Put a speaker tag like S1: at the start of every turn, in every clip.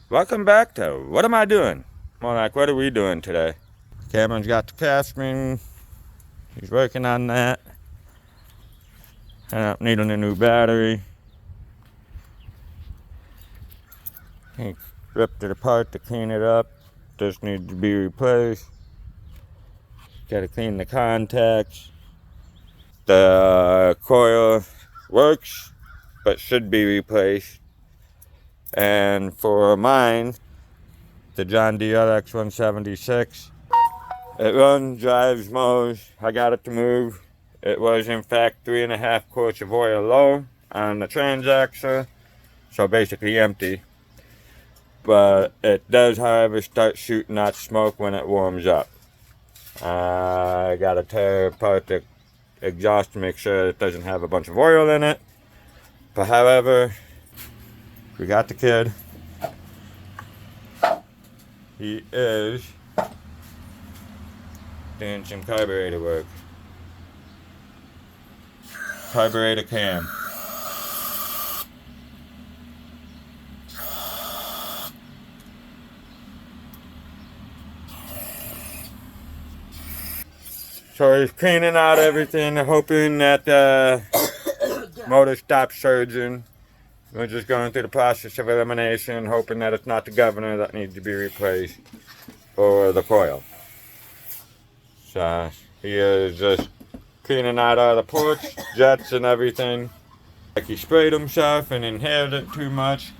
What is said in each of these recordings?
S1: Welcome back to What Am I Doing? More like, what are we doing today? Cameron's got the Craftsman. He's working on that. Needing a new battery. He ripped it apart to clean it up. Just needs to be replaced. Gotta clean the contacts. The coil works, but should be replaced. And for mine, the John Deere X176, it runs, drives, mows. I got it to move. It was in fact 3.5 quarts of oil low on the transaxle, so basically empty. But it does, however, start shooting out smoke when it warms up. I gotta tear apart the exhaust to make sure it doesn't have a bunch of oil in it. But however, we got the kid. He is doing some carburetor work. Carburetor cam. So he's cleaning out everything, hoping that the motor stops surging. We're just going through the process of elimination, hoping that it's not the governor that needs to be replaced or the coil. So he is just cleaning out all the ports, jets, and everything. Like he sprayed himself and inhaled it too much.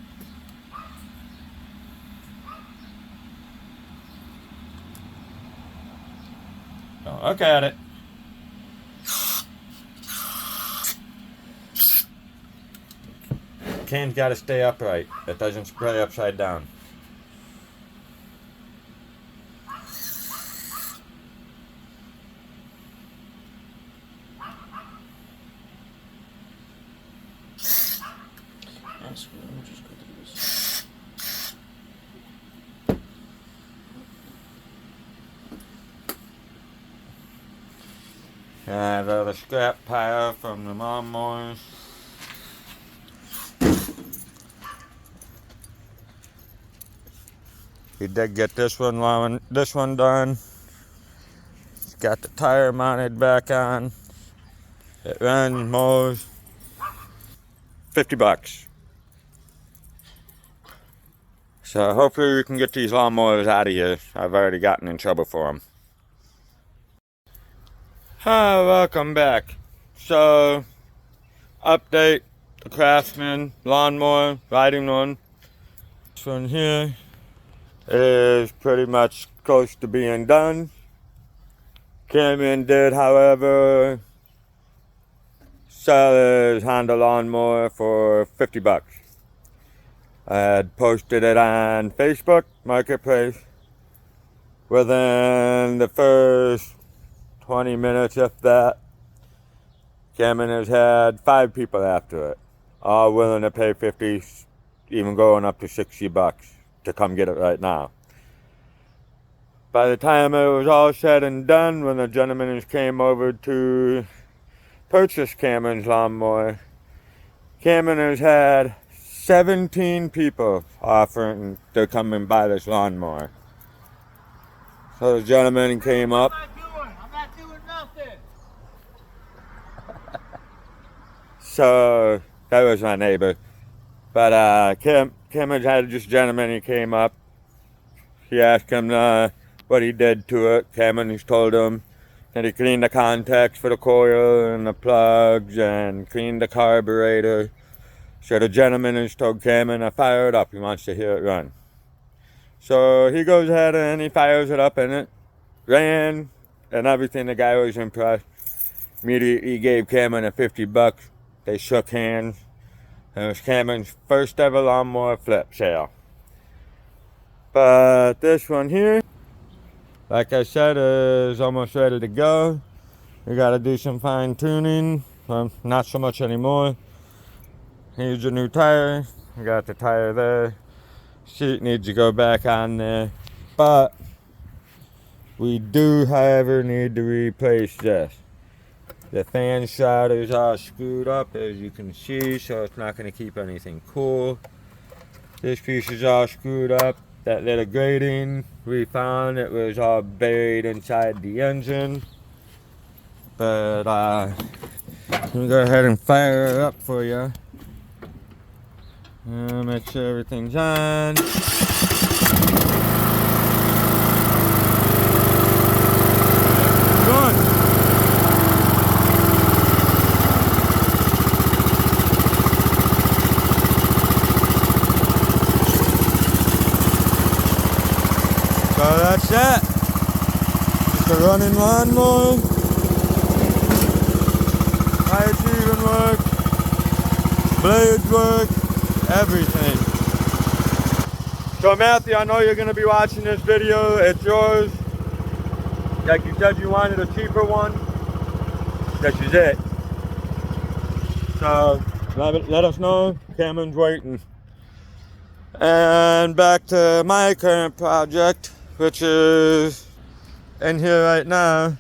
S1: Don't look at it. Can's got to stay upright. It doesn't spray upside down. And the scrap pile from the lawnmowers. He did get this one done. He's got the tire mounted back on. It runs, mows. $50. So hopefully we can get these lawnmowers out of here. I've already gotten in trouble for them. Hi, welcome back. So, update, the Craftsman lawnmower, riding one. This one here is pretty much close to being done. Cameron did, however, sell his Honda lawnmower for $50. I had posted it on Facebook Marketplace. Within the first 20 minutes, if that, Cameron has had 5 people after it, all willing to pay 50, even going up to $60 to come get it right now. By the time it was all said and done, when the gentleman came over to purchase Cameron's lawnmower, Cameron has had 17 people offering to come and buy this lawnmower. So the gentleman came up.
S2: I'm not doing nothing.
S1: So that was my neighbor. But Cameron had this gentleman, he came up. He asked him what he did to it. Cameron has told him that he cleaned the contacts for the coil and the plugs and cleaned the carburetor. So the gentleman has told Cameron to fire it up. He wants to hear it run. So he goes ahead and he fires it up and it ran and everything. The guy was impressed. Immediately he gave Cameron a $50. They shook hands. And it was Cameron's first ever lawnmower flip sale. But this one here, like I said, is almost ready to go. We gotta do some fine tuning. Not so much anymore. Needs a new tire. We got the tire there. Seat needs to go back on there. But we do, however, need to replace this. The fan shroud is all screwed up, as you can see, so it's not going to keep anything cool. This piece is all screwed up. That little grating we found, it was all buried inside the engine. But I'm gonna go ahead and fire it up for you. Make sure everything's on. Good. So that's it. Just a running lawnmower. High achieving work. Blades work. Everything. So Matthew, I know you're going to be watching this video. It's yours. Like you said, you wanted a cheaper one. This is it. So let us know. Cameron's waiting. And back to my current project, which is in here right now.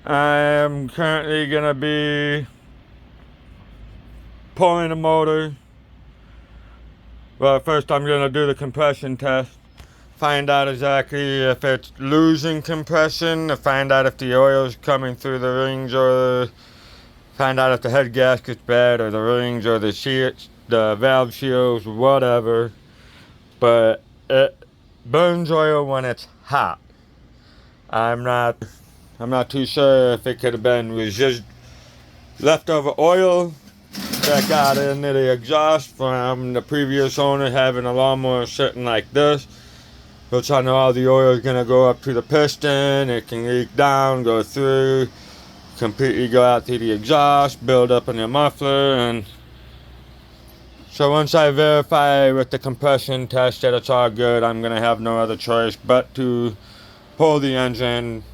S1: I'm currently gonna be pulling the motor. Well, first I'm gonna do the compression test. Find out exactly if it's losing compression, to find out if the oil's coming through the rings, or find out if the head gasket's bad, or the rings, or the sheets, the valve shields, whatever. But it burns oil when it's hot. I'm not too sure if it could have been leftover oil that got into the exhaust from the previous owner having a lawnmower sitting like this, which I know all the oil is gonna go up to the piston. It can leak down, go through, completely go out to the exhaust, build up in the muffler. And so once I verify with the compression test that it's all good, I'm gonna have no other choice but to pull the engine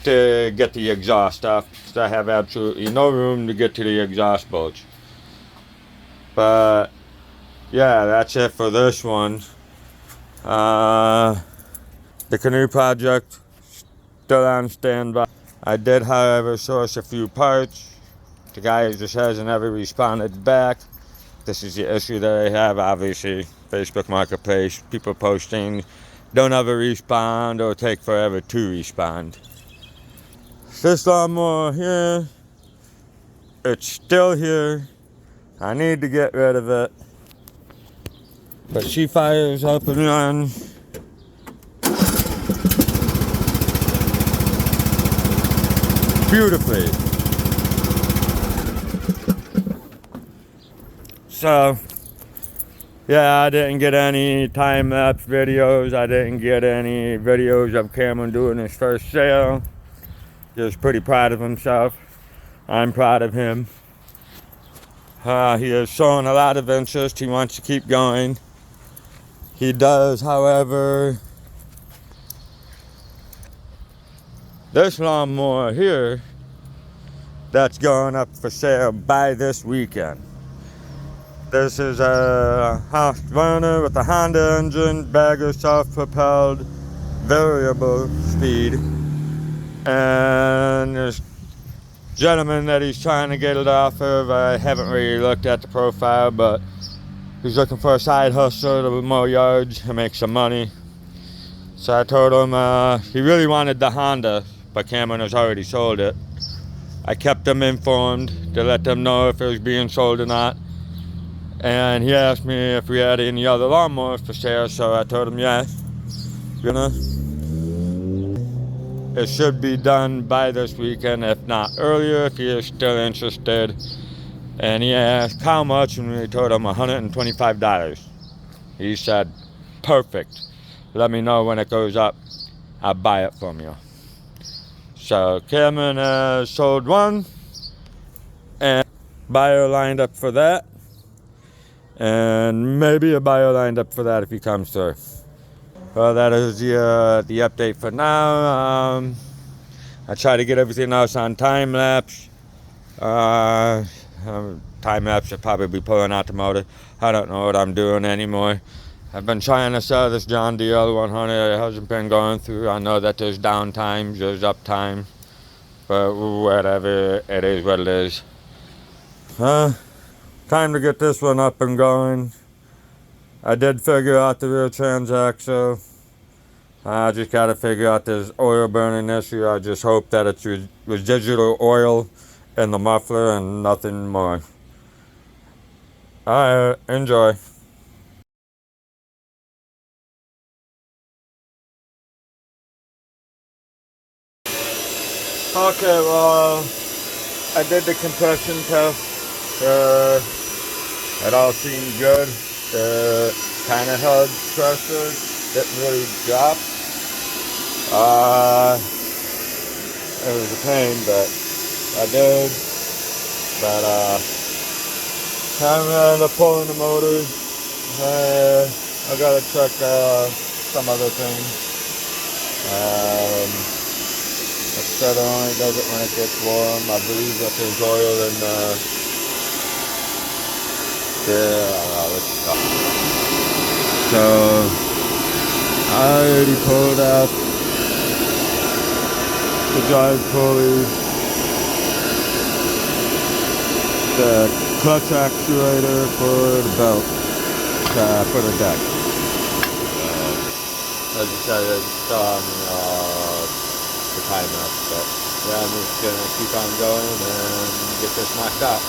S1: to get the exhaust off, because I have absolutely no room to get to the exhaust bulge. But yeah, that's it for this one. The canoe project still on standby. I did, however, source a few parts. The guy just hasn't ever responded back. This is the issue that I have, obviously. Facebook Marketplace, people posting, don't ever respond or take forever to respond. This lawnmower here, it's still here. I need to get rid of it. But she fires up and on. Beautifully. So, yeah, I didn't get any time-lapse videos. I didn't get any videos of Cameron doing his first sale. He was pretty proud of himself. I'm proud of him. He has shown a lot of interest. He wants to keep going. He does, however, this lawnmower here, that's going up for sale by this weekend. This is a Husqvarna with a Honda engine, bagger, self-propelled, variable speed. And this gentleman that he's trying to get it off of, I haven't really looked at the profile, but he's looking for a side hustle to mow yards and make some money. So I told him he really wanted the Honda, but Cameron has already sold it. I kept him informed to let them know if it was being sold or not. And he asked me if we had any other lawnmowers for sale, so I told him yes. It should be done by this weekend, if not earlier, if he is still interested. And he asked how much, and we told him $125. He said, perfect. Let me know when it goes up. I'll buy it from you. So Cameron has sold one, and buyer lined up for that. And maybe a buyer lined up for that if he comes through. Well, that is the update for now. I try to get everything else on time lapse. Time lapse should probably be pulling out the motor. I don't know what I'm doing anymore. I've been trying to sell this John Deere 100. It hasn't been going through. I know that there's down times, there's up times, but whatever, it is what it is. Time to get this one up and going. I did figure out the real transaxle. I just gotta figure out this oil burning issue. I just hope that it's residual oil in the muffler and nothing more. Alright, enjoy. Okay, well, I did the compression test. It all seemed good. Kind of held pressure. Didn't really drop. It was a pain, but I did. But time to end up pulling the motor. I gotta check some other things. Like I said, it only does it when it gets warm. I believe that there's oil in let's stop. So I already pulled out the drive pulley, the clutch actuator for the belt, for the deck. As you said, it's the time up, but yeah, I'm just gonna keep on going and get this knocked out.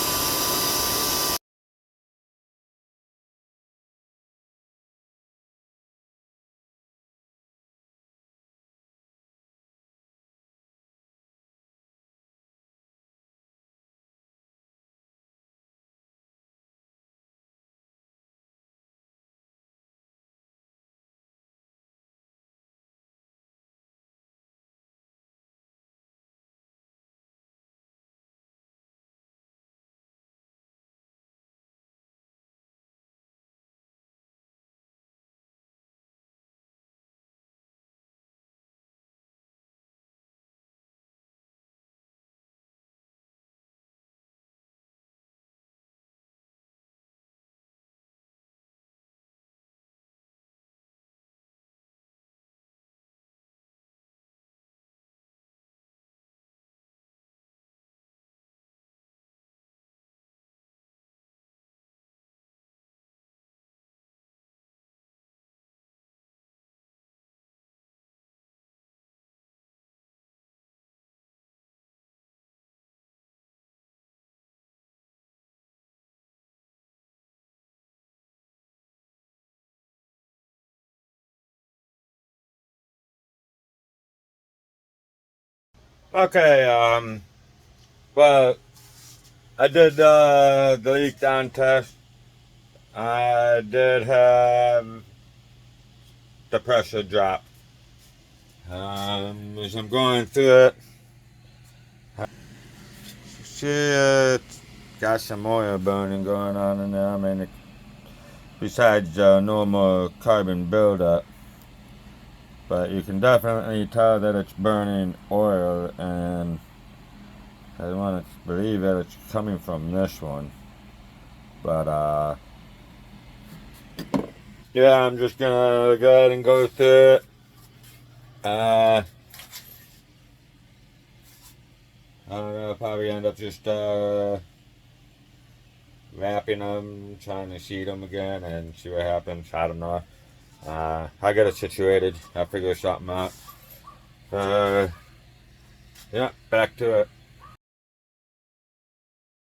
S1: Okay, well, I did the leak down test. I did have the pressure drop. As I'm going through it, she got some oil burning going on in there. I mean, besides normal carbon buildup, but you can definitely tell that it's burning oil, and I want to believe that it's coming from this one. But yeah, I'm just gonna go ahead and go through it. I don't know, probably end up just wrapping them, trying to seat them again, and see what happens. I don't know. I got it situated. I'll figure something out. Yeah, back to it.